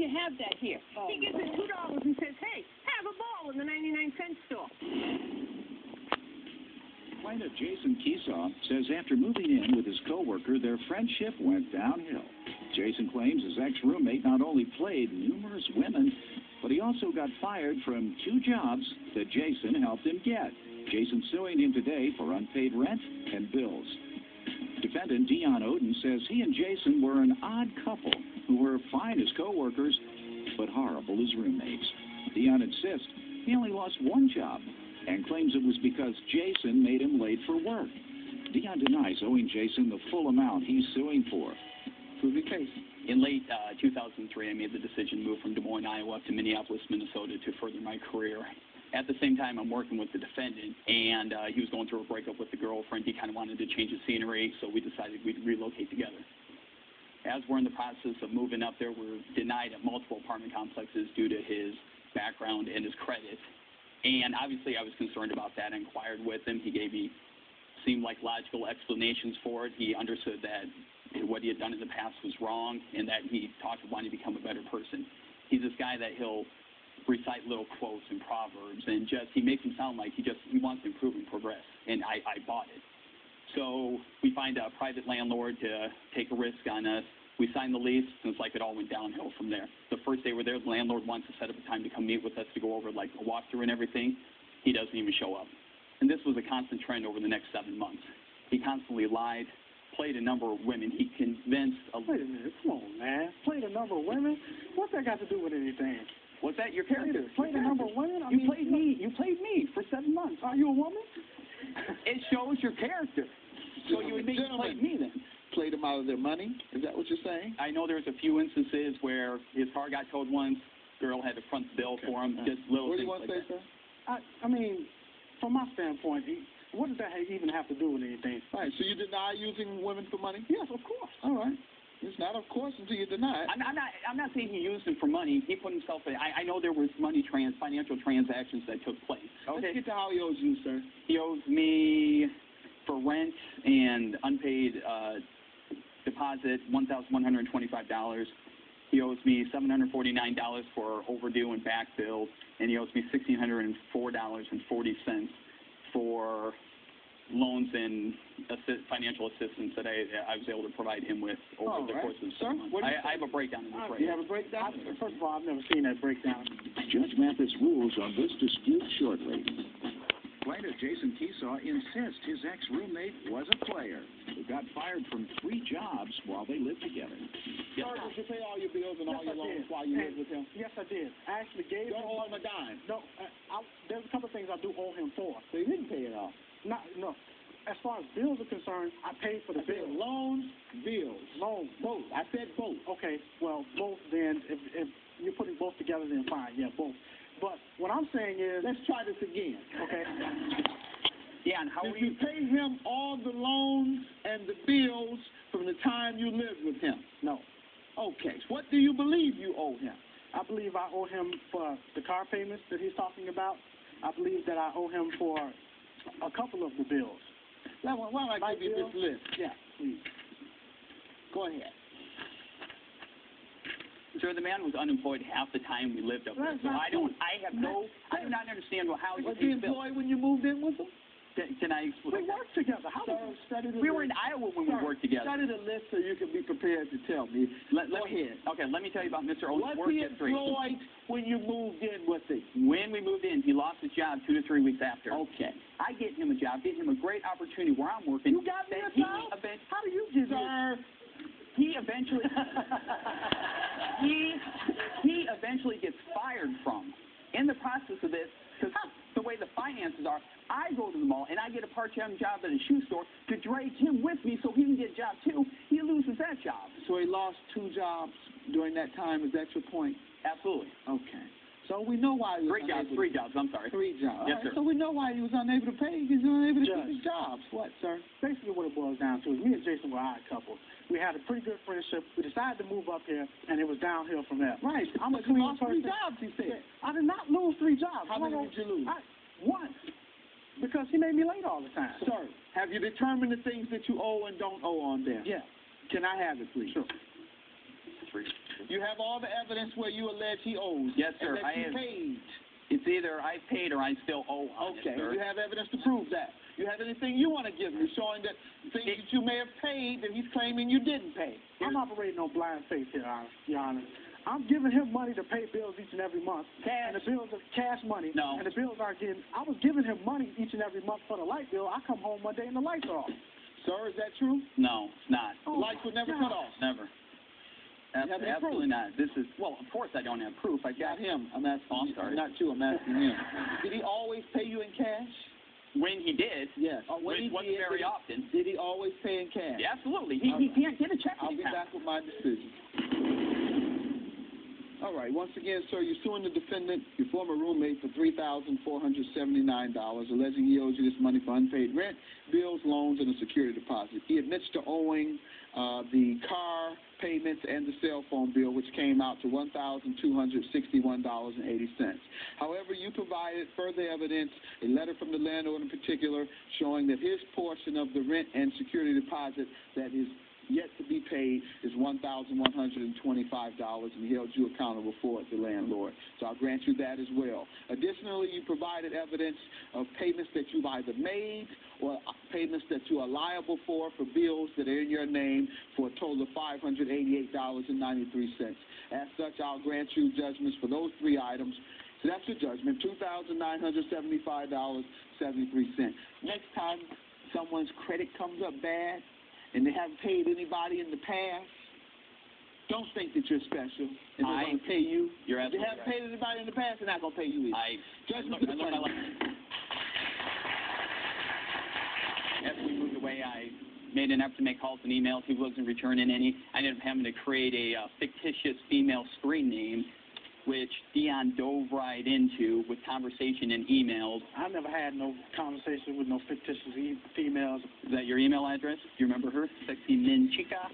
you have that here. Oh, he gives it $2 and says, hey, have a ball in the 99-cent store. Plaintiff Jason Kiesau says after moving in with his coworker, their friendship went downhill. Jason claims his ex-roommate not only played numerous women, but he also got fired from 2 jobs that Jason helped him get. Jason suing him today for unpaid rent and bills. Defendant Dion Oden says he and Jason were an odd couple who were fine as co-workers, but horrible as roommates. Dion insists he only lost 1 job and claims it was because Jason made him late for work. Dion denies owing Jason the full amount he's suing for. Prove your case. In late 2003, I made the decision to move from Des Moines, Iowa to Minneapolis, Minnesota to further my career. At the same time, I'm working with the defendant, and he was going through a breakup with the girlfriend. He kind of wanted to change the scenery, so we decided we'd relocate together. As we're in the process of moving up there, we're denied at multiple apartment complexes due to his background and his credit. And obviously, I was concerned about that. I inquired with him. He gave me, seemed like logical explanations for it. He understood that what he had done in the past was wrong, and that he talked about wanting to become a better person. He's this guy that he'll recite little quotes and proverbs, and he makes him sound like he wants to improve and progress, and I bought it. So we find a private landlord to take a risk on us. We signed the lease, and it's like it all went downhill from there. The first day we're there, the landlord wants to set up a time to come meet with us to go over like a walkthrough and everything. He doesn't even show up. And this was a constant trend over the next 7 months. He constantly lied, played a number of women. He convinced a... Wait a minute, come on, man. Played a number of women? What's that got to do with anything? What's that? Your character? Played a number of women? You played me for 7 months. Are you a woman? It shows your character. So you would think you played me then. Played them out of their money? Is that what you're saying? I know there's a few instances where his car got towed once. Girl had to front the bill for him. Just little what things do you want like to say, that. sir? I mean, from my standpoint, what does that even have to do with anything? Right, so you deny using women for money? Yes, of course. All right. It's not, of course, until you deny it. I'm not saying he used them for money. He put himself in. I know there was financial transactions that took place. Okay. Let's get to how he owes you, sir. He owes me for rent and unpaid deposit $1,125. He owes me $749 for overdue and back bills, and he owes me $1,604.40 for loans and financial assistance that I was able to provide him with over the course of the month. I have a breakdown in this right You have a breakdown? First of all, I've never seen that breakdown. Judge Mathis rules on this dispute shortly. Plaintiff Jason Kiesau insists his ex-roommate was a player who got fired from 3 jobs while they lived together. Sir, did you pay all your bills and all your loans while you lived with him? Yes, I did. I actually gave him... Don't owe him a dime? No, there's a couple of things I do owe him for. So you didn't pay it off? No. As far as bills are concerned, I paid for the bills. Loans, bills. Loans. Both. I said both. Okay, well, both then, if you're putting both together, then fine, yeah, both. But what I'm saying is... Let's try this again. Okay. Yeah, and how did you pay him all the loans and the bills from the time you lived with him? No. Okay. So what do you believe you owe him? I believe I owe him for the car payments that he's talking about. I believe that I owe him for a couple of the bills. Why don't I give you this list? Yeah, please. Go ahead. Sir, the man was unemployed half the time we lived up there, so I do not understand how you was he employed when you moved in with him? Can I explain? We worked together. We were in Iowa when we worked together. Study the list so you can be prepared to tell me. Go ahead. Okay, let me tell you about Mr. Owen's work history. Was he employed when you moved in with him? When we moved in, he lost his job 2 to 3 weeks after. Okay. I get him a job, get him a great opportunity where I'm working. You got me a job? How do you get Sir, he eventually he eventually gets fired from. In the process of this, because the way the finances are, I go to the mall and I get a part-time job at a shoe store to drag him with me so he can get a job too. He loses that job. So he lost 2 jobs during that time. Is that your point? Absolutely. Okay. So we know why he was 3 jobs, I'm sorry. 3 jobs. Yes, sir. So we know why he was unable to pay. He's unable to keep his jobs. What, sir? Basically what it boils down to is me and Jason were an odd couple. We had a pretty good friendship. We decided to move up here, and it was downhill from there. Right. I'm a clean clean person. 3 jobs, he said. I did not lose 3 jobs. How many did you lose? One. Because he made me late all the time. Sir, have you determined the things that you owe and don't owe on there? Yeah. Can I have it, please? Sure. 3. You have all the evidence where you allege he owes. Yes, sir. And that you paid. It's either I paid or I still owe on Okay, it, sir. you have evidence to prove that. You have anything you want to give me showing that things that you may have paid that he's claiming you didn't pay? I'm operating on blind faith here, Your Honor. I'm giving him money to pay bills each and every month. Cash? And the bills are cash money. No. And the bills are getting, I was giving him money each and every month for the light bill. I come home one day and the lights are off. Sir, is that true? No, it's not. The lights were never cut off. Never. have any Absolutely proof? not. This is, well, of course I don't have proof. I got Not him. I'm asking Oh, I'm you. sorry. Not you. I'm asking him. Did he always pay you in cash? when he did. Yes. When it wasn't very often. Did he always pay in cash? Yeah, absolutely. He can't get a check I'll be anytime. back with my decision. All right. Once again, sir, you're suing the defendant, your former roommate, for $3,479, alleging he owes you this money for unpaid rent, bills, loans, and a security deposit. He admits to owing the car payments and the cell phone bill, which came out to $1,261.80. However, you provided further evidence, a letter from the landlord in particular, showing that his portion of the rent and security deposit that is yet to be paid is $1,125, and he held you accountable for it, the landlord. So I'll grant you that as well. Additionally, you provided evidence of payments that you've either made or payments that you are liable for bills that are in your name for a total of $588.93. As such, I'll grant you judgments for those three items. So that's your judgment, $2,975.73. Next time someone's credit comes up bad, and they haven't paid anybody in the past, don't think that you're special and they're going to pay you. You're If they absolutely haven't paid anybody in the past, they're not going to pay you either. Judgment to the learned my plaintiff. lesson. After we moved away, I made an effort to make calls and emails. He wasn't returning any. I ended up having to create a fictitious female screen name, which Dion dove right into with conversation and emails. I never had no conversation with no fictitious females. Is that your email address? Do you remember her? Sexy Min Chica?